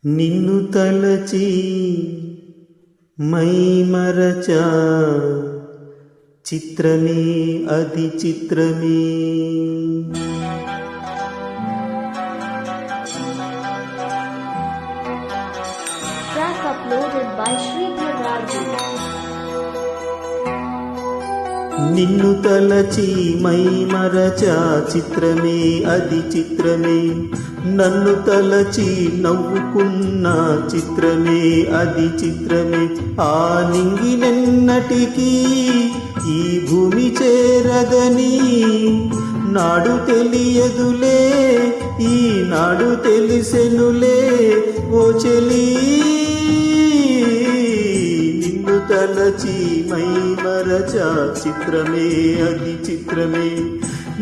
నిన్ను తలచి మైమరచా చిత్రమే అది చిత్రమే. Track uploaded by Sridhar Raju. నిన్ను తలచి మైమరచా చిత్రమే అది చిత్రమే. నన్ను తలచి నవ్వుకున్న చిత్రమే అది చిత్రమే. ఆ నింగినెన్నటికీ ఈ భూమి చేరదని నాడు తెలియదులే, ఈనాడు తెలిసెనులే ఓ చెలి. నిన్ను తలచి మైమరచా చిత్రమే అది చిత్రమే.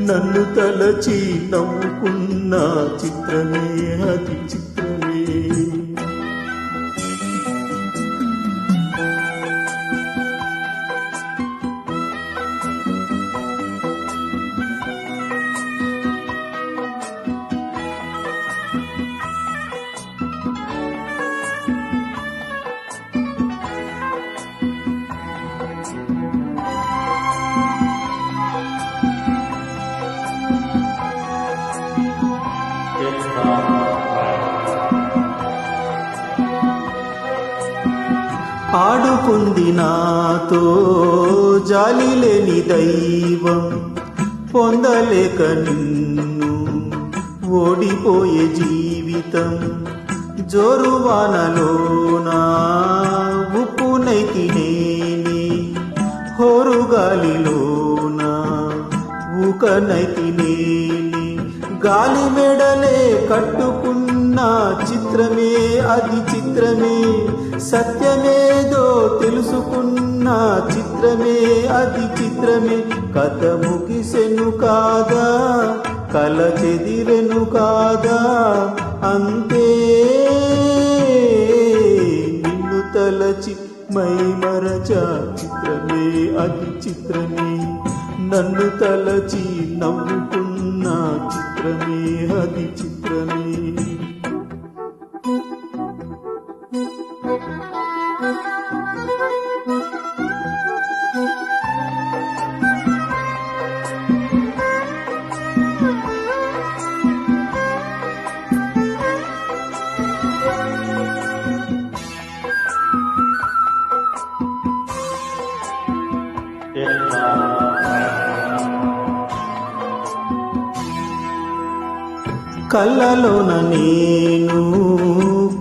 నన్ను తలచి నవ్వుకున్న చిత్రమే అది చిత్రమే. ఆడుకుంది నాతో జాలి లేని దైవం, పొందలేక నిన్ను ఓడిపోయే జీవితం. జోరువానలోనా ఉప్పునైతి నేనే, హోరుగాలిలోనా ఊకనైతి నేనే. గాలి మెడలే కట్టుకున్న చిత్రమే అది చిత్రమే. సత్యమేదో తెలుసుకున్న చిత్రమే అది చిత్రమే. కథ ముగిసెను కాదా, కల చెదిరెను కాదా, అంతే. నిన్ను తలచి మైమరచా చిత్రమే అది చిత్రమే. నన్ను తలచి నవ్వుకున్న చిత్రమే అది చిత్రమే. కళ్ళలోన నేను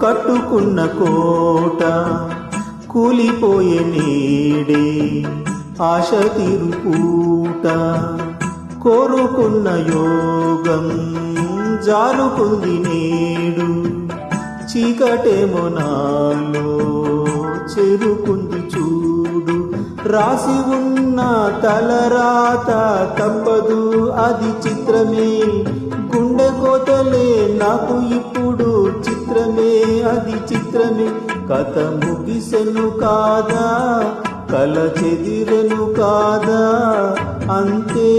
కట్టుకున్న కోట కూలిపోయే నేడే ఆశ తీరుపూట. కోరుకున్న యోగం జారుకుంది నేడు, చీకటేమో నాలో చేరుకుంది చూడు. రాసి ఉన్న తలరాత తప్పదు అది చిత్రమే. గుండె కోతలే నాకు ఇప్పుడు చిత్రమే అది చిత్రమే. కథ ముగిసెను కాదా, కల చెదిరెను కాదా, అంతే.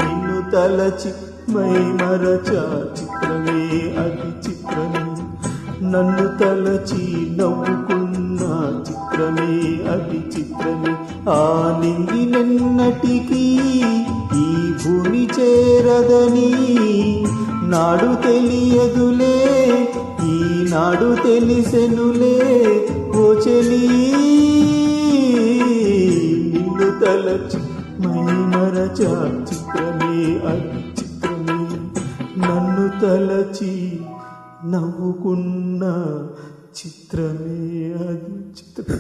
నిన్ను తలచి మైమరచా చిత్రమే అది చిత్రమే. నన్ను తలచి నవ్వుకున్న చిత్రమే అది చిత్రమే. ఆ నింగినెన్నటికీ ఈ భూమి చేరదని నాడు తెలియదులే, ఈనాడు తెలిసెనులే ఓ చెలి. నిన్ను తలచి మైమరచా చిత్రమే అది చిత్రమే. నన్ను తలచి నవ్వుకున్న చిత్రమే అది చిత్రమే.